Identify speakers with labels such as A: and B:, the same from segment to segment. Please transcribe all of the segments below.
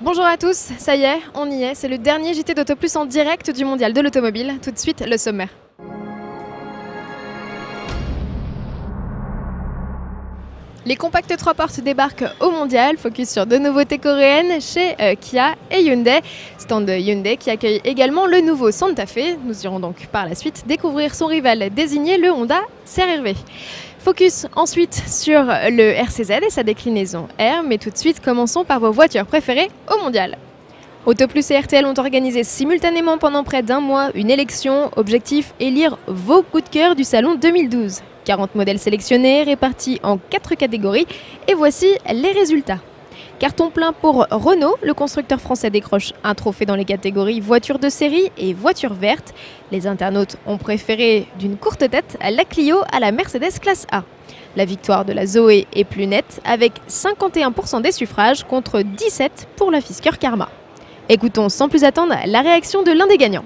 A: Bonjour à tous, ça y est, on y est, c'est le dernier JT d'Auto Plus en direct du Mondial de l'Automobile. Tout de suite, le sommaire. Les compacts 3 portes débarquent au Mondial, focus sur deux nouveautés coréennes chez Kia et Hyundai. Stand Hyundai qui accueille également le nouveau Santa Fe. Nous irons donc par la suite découvrir son rival désigné, le Honda CR-V. Focus ensuite sur le RCZ et sa déclinaison R, mais tout de suite commençons par vos voitures préférées au Mondial. Auto Plus et RTL ont organisé simultanément pendant près d'un mois une élection, objectif élire vos coups de cœur du salon 2012. 40 modèles sélectionnés répartis en 4 catégories et voici les résultats. Carton plein pour Renault, le constructeur français décroche un trophée dans les catégories voitures de série et voitures vertes. Les internautes ont préféré d'une courte tête la Clio à la Mercedes classe A. La victoire de la Zoé est plus nette avec 51% des suffrages contre 17% pour la Fisker Karma. Écoutons sans plus attendre la réaction de l'un des gagnants.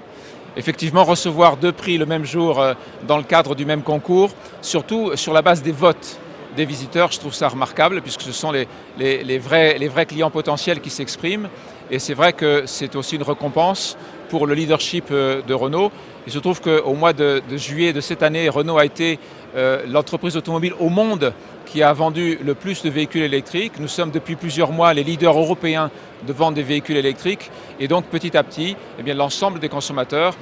B: Effectivement, recevoir 2 prix le même jour dans le cadre du même concours, surtout sur la base des votes des visiteurs, je trouve ça remarquable puisque ce sont les vrais clients potentiels qui s'expriment. Et c'est vrai que c'est aussi une récompense pour le leadership de Renault. Il se trouve qu'au mois de juillet de cette année, Renault a été l'entreprise automobile au monde qui a vendu le plus de véhicules électriques. Nous sommes depuis plusieurs mois les leaders européens de vente des véhicules électriques. Et donc petit à petit, l'ensemble des consommateurs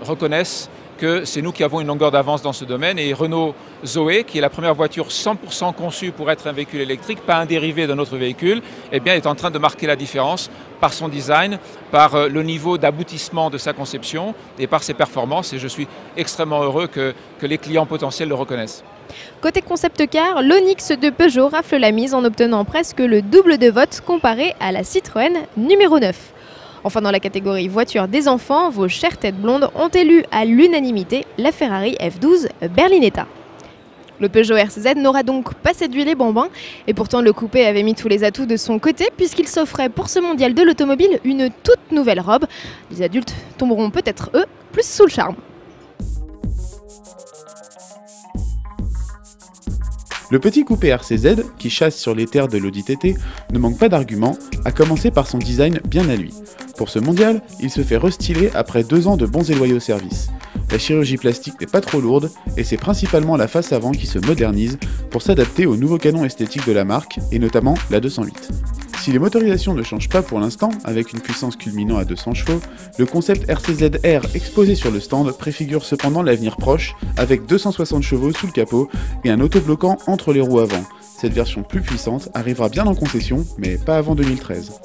B: reconnaissent que c'est nous qui avons une longueur d'avance dans ce domaine. Et Renault Zoé, qui est la première voiture 100% conçue pour être un véhicule électrique, pas un dérivé d'un autre véhicule, est en train de marquer la différence par son design, par le niveau d'aboutissement de sa conception et par ses performances. Et je suis extrêmement heureux que les clients potentiels le reconnaissent.
A: Côté concept car, l'Onix de Peugeot rafle la mise en obtenant presque le double de votes comparé à la Citroën numéro 9. Enfin, dans la catégorie voiture des enfants, vos chères têtes blondes ont élu à l'unanimité la Ferrari F12 Berlinetta. Le Peugeot RCZ n'aura donc pas séduit les bambins, et pourtant le coupé avait mis tous les atouts de son côté puisqu'il s'offrait pour ce mondial de l'automobile une toute nouvelle robe. Les adultes tomberont peut-être, eux, plus sous le charme.
C: Le petit coupé RCZ, qui chasse sur les terres de l'Audi TT, ne manque pas d'arguments, à commencer par son design bien à lui. Pour ce mondial, il se fait restyler après 2 ans de bons et loyaux services. La chirurgie plastique n'est pas trop lourde, et c'est principalement la face avant qui se modernise pour s'adapter au nouveau canon esthétique de la marque, et notamment la 208. Si les motorisations ne changent pas pour l'instant, avec une puissance culminant à 200 chevaux, le concept RCZ-R exposé sur le stand préfigure cependant l'avenir proche, avec 260 chevaux sous le capot et un autobloquant entre les roues avant. Cette version plus puissante arrivera bien en concession, mais pas avant 2013.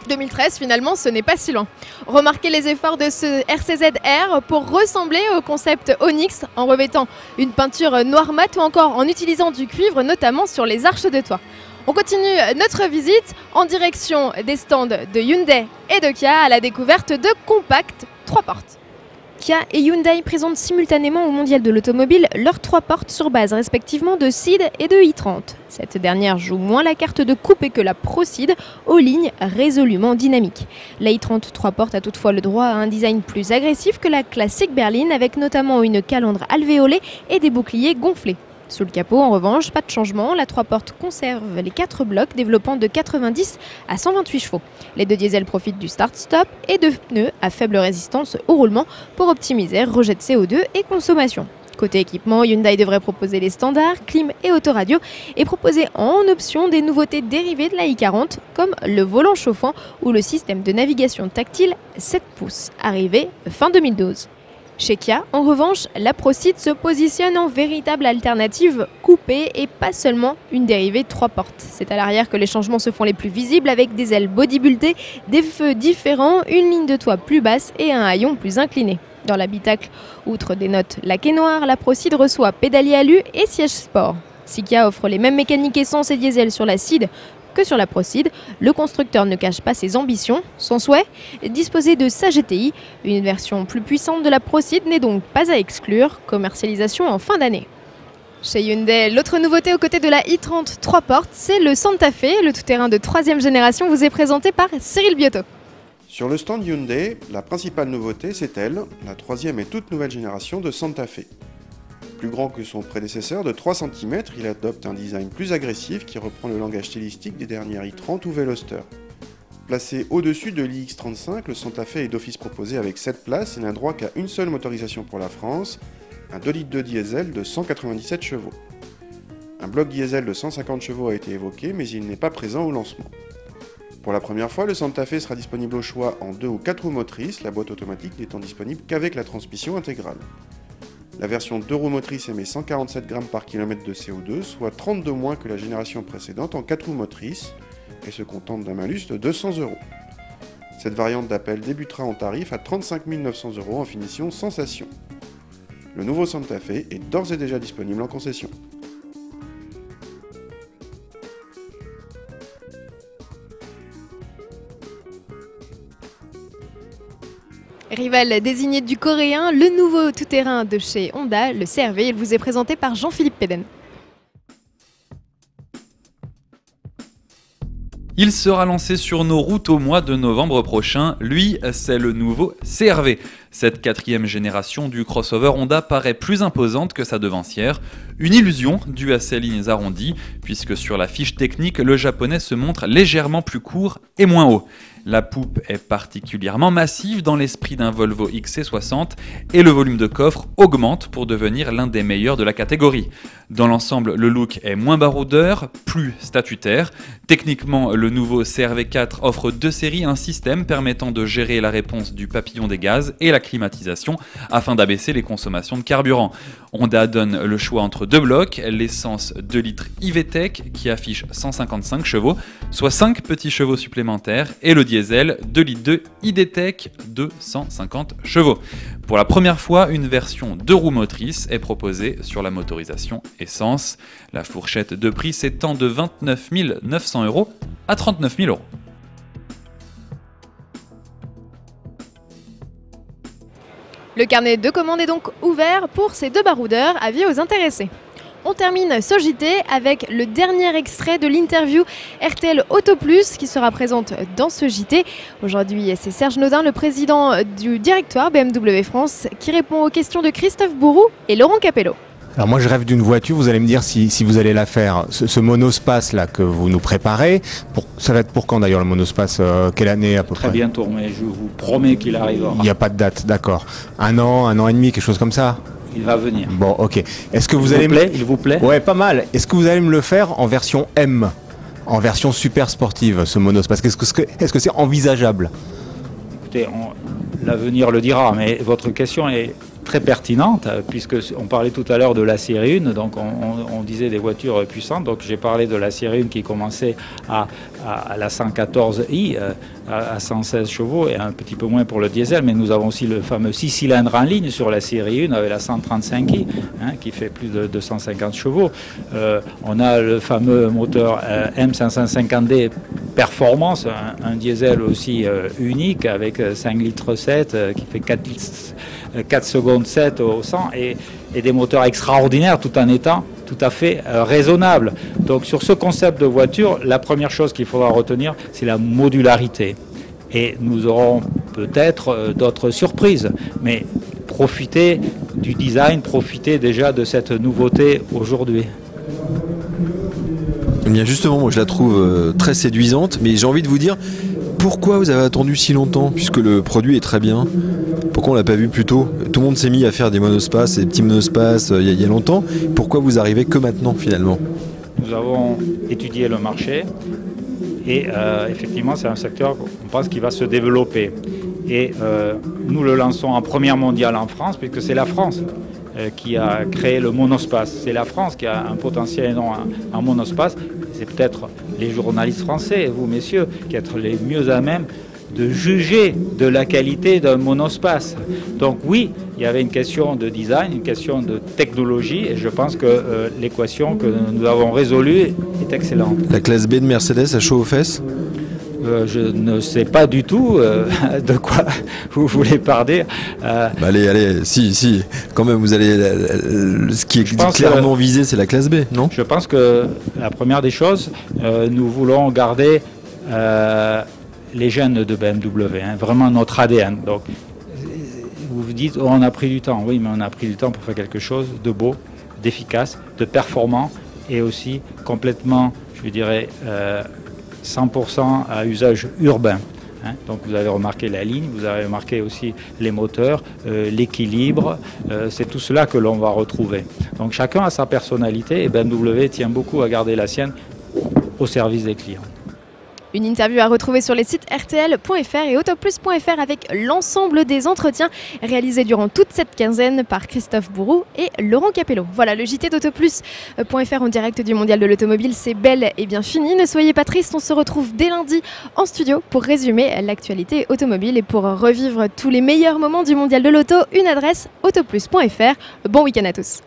A: « 2013, finalement, ce n'est pas si loin. Remarquez les efforts de ce RCZ-R pour ressembler au concept Onix en revêtant une peinture noire mat ou encore en utilisant du cuivre, notamment sur les arches de toit. On continue notre visite en direction des stands de Hyundai et de Kia à la découverte de compacts 3 portes. Kia et Hyundai présentent simultanément au Mondial de l'Automobile leurs 3 portes sur base respectivement de Ceed et de i30. Cette dernière joue moins la carte de coupé que la Pro Ceed aux lignes résolument dynamiques. La i30 3 portes a toutefois le droit à un design plus agressif que la classique berline avec notamment une calandre alvéolée et des boucliers gonflés. Sous le capot, en revanche, pas de changement, la 3 portes conserve les 4 blocs développant de 90 à 128 chevaux. Les 2 diesels profitent du start-stop et de pneus à faible résistance au roulement pour optimiser rejet de CO2 et consommation. Côté équipement, Hyundai devrait proposer les standards, clim et autoradio et proposer en option des nouveautés dérivées de la i40 comme le volant chauffant ou le système de navigation tactile 7 pouces, arrivé fin 2012. Chez Kia, en revanche, la Pro Ceed se positionne en véritable alternative coupée et pas seulement une dérivée 3 portes. C'est à l'arrière que les changements se font les plus visibles avec des ailes bodybuildées, des feux différents, une ligne de toit plus basse et un haillon plus incliné. Dans l'habitacle, outre des notes laquées noires, la Pro Ceed reçoit pédalier alu et siège sport. Si Kia offre les mêmes mécaniques essence et diesel sur la Ceed que sur la Pro Ceed, le constructeur ne cache pas ses ambitions. Son souhait, disposer de sa GTI, une version plus puissante de la Pro Ceed n'est donc pas à exclure, commercialisation en fin d'année. Chez Hyundai, l'autre nouveauté aux côtés de la i30 3 portes, c'est le Santa Fe. Le tout-terrain de 3e génération vous est présenté par Cyril Biotto.
D: Sur le stand Hyundai, la principale nouveauté, c'est elle, la troisième et toute nouvelle génération de Santa Fe. Plus grand que son prédécesseur de 3 cm, il adopte un design plus agressif qui reprend le langage stylistique des dernières i30 ou Veloster. Placé au-dessus de l'iX35, le Santa Fe est d'office proposé avec 7 places et n'a droit qu'à une seule motorisation pour la France, un 2 litres de diesel de 197 chevaux. Un bloc diesel de 150 chevaux a été évoqué, mais il n'est pas présent au lancement. Pour la première fois, le Santa Fe sera disponible au choix en 2 ou 4 roues motrices, la boîte automatique n'étant disponible qu'avec la transmission intégrale. La version 2 roues motrices émet 147 grammes par kilomètre de CO2, soit 32 moins que la génération précédente en 4 roues motrices, et se contente d'un malus de 200 €. Cette variante d'appel débutera en tarif à 35 900 € en finition Sensation. Le nouveau Santa Fe est d'ores et déjà disponible en concession.
A: Rival désigné du coréen, le nouveau tout-terrain de chez Honda, le CR-V, il vous est présenté par Jean-Philippe Péden.
E: Il sera lancé sur nos routes au mois de novembre prochain. Lui, c'est le nouveau CR-V. Cette 4e génération du crossover Honda paraît plus imposante que sa devancière. Une illusion due à ses lignes arrondies, puisque sur la fiche technique, le japonais se montre légèrement plus court et moins haut. La poupe est particulièrement massive dans l'esprit d'un Volvo XC60 et le volume de coffre augmente pour devenir l'un des meilleurs de la catégorie. Dans l'ensemble, le look est moins baroudeur, plus statutaire. Techniquement, le nouveau CR-V4 offre 2 séries, un système permettant de gérer la réponse du papillon des gaz et la climatisation afin d'abaisser les consommations de carburant. Honda donne le choix entre 2 blocs, l'essence 2 litres iVTEC qui affiche 155 chevaux, soit 5 petits chevaux supplémentaires, et le diesel 2 litres 2 iDTEC de 150 chevaux. Pour la première fois, une version 2 roues motrices est proposée sur la motorisation essence. La fourchette de prix s'étend de 29 900 € à 39 000 €.
A: Le carnet de commandes est donc ouvert pour ces 2 baroudeurs, avis aux intéressés. On termine ce JT avec le dernier extrait de l'interview RTL Auto Plus qui sera présente dans ce JT. Aujourd'hui, c'est Serge Naudin, le président du directoire BMW France, qui répond aux questions de Christophe Bourou et Laurent Capello.
F: Alors moi je rêve d'une voiture, vous allez me dire si vous allez la faire. Ce monospace là que vous nous préparez, ça va être pour quand d'ailleurs le monospace, quelle année à peu près ?
G: Très bientôt, mais je vous promets qu'il arrivera.
F: Il n'y a pas de date, d'accord. Un an et demi, quelque chose comme ça ?
G: Il va venir.
F: Bon, ok. Est-ce que
G: Il vous plaît ?
F: Ouais, pas mal. Est-ce que vous allez me le faire en version M, en version super sportive, ce monospace ? Est-ce que c'est envisageable ?
G: Écoutez, l'avenir le dira, mais votre question est très pertinente, puisque on parlait tout à l'heure de la série 1, donc on disait des voitures puissantes, donc j'ai parlé de la série 1 qui commençait à la 114i, à 116 chevaux, et un petit peu moins pour le diesel, mais nous avons aussi le fameux 6 cylindres en ligne sur la série 1 avec la 135i, qui fait plus de 250 chevaux. On a le fameux moteur M550D Performance, un diesel aussi unique avec 5 litres 7 qui fait 4 secondes 7 au 100 et des moteurs extraordinaires tout en étant tout à fait raisonnable. Donc sur ce concept de voiture, la première chose qu'il faudra retenir, c'est la modularité. Et nous aurons peut-être d'autres surprises, mais profitez du design, profitez déjà de cette nouveauté aujourd'hui.
H: Eh bien justement, moi je la trouve très séduisante, mais j'ai envie de vous dire, pourquoi vous avez attendu si longtemps, puisque le produit est très bien ? Pourquoi on l'a pas vu plus tôt ? Tout le monde s'est mis à faire des monospaces, des petits monospaces il y a longtemps. Pourquoi vous arrivez que maintenant finalement ?
G: Nous avons étudié le marché et effectivement c'est un secteur qu'on pense qui va se développer. Et nous le lançons en première mondiale en France, puisque c'est la France qui a créé le monospace. C'est la France qui a un potentiel énorme en monospace. C'est peut-être les journalistes français, vous messieurs, qui êtes les mieux à même de juger de la qualité d'un monospace. Donc oui, il y avait une question de design, une question de technologie, et je pense que l'équation que nous avons résolue est excellente.
H: La classe B de Mercedes a chaud aux fesses ?
G: Je ne sais pas du tout de quoi vous voulez parler.
H: Allez, si, quand même, vous allez. Ce qui est clairement visé, c'est la classe B, non ?
G: Je pense que la première des choses, nous voulons garder les gènes de BMW, hein, vraiment notre ADN. Donc, vous vous dites, oh, on a pris du temps. Oui, mais on a pris du temps pour faire quelque chose de beau, d'efficace, de performant et aussi complètement, je dirais, 100% à usage urbain. Hein. Donc vous avez remarqué la ligne, vous avez remarqué aussi les moteurs, l'équilibre, c'est tout cela que l'on va retrouver. Donc chacun a sa personnalité et BMW tient beaucoup à garder la sienne au service des clients.
A: Une interview à retrouver sur les sites rtl.fr et autoplus.fr avec l'ensemble des entretiens réalisés durant toute cette quinzaine par Christophe Bourroux et Laurent Capello. Voilà, le JT d'autoplus.fr en direct du Mondial de l'Automobile, c'est bel et bien fini. Ne soyez pas tristes, on se retrouve dès lundi en studio pour résumer l'actualité automobile et pour revivre tous les meilleurs moments du Mondial de l'Auto. Une adresse autoplus.fr. Bon week-end à tous.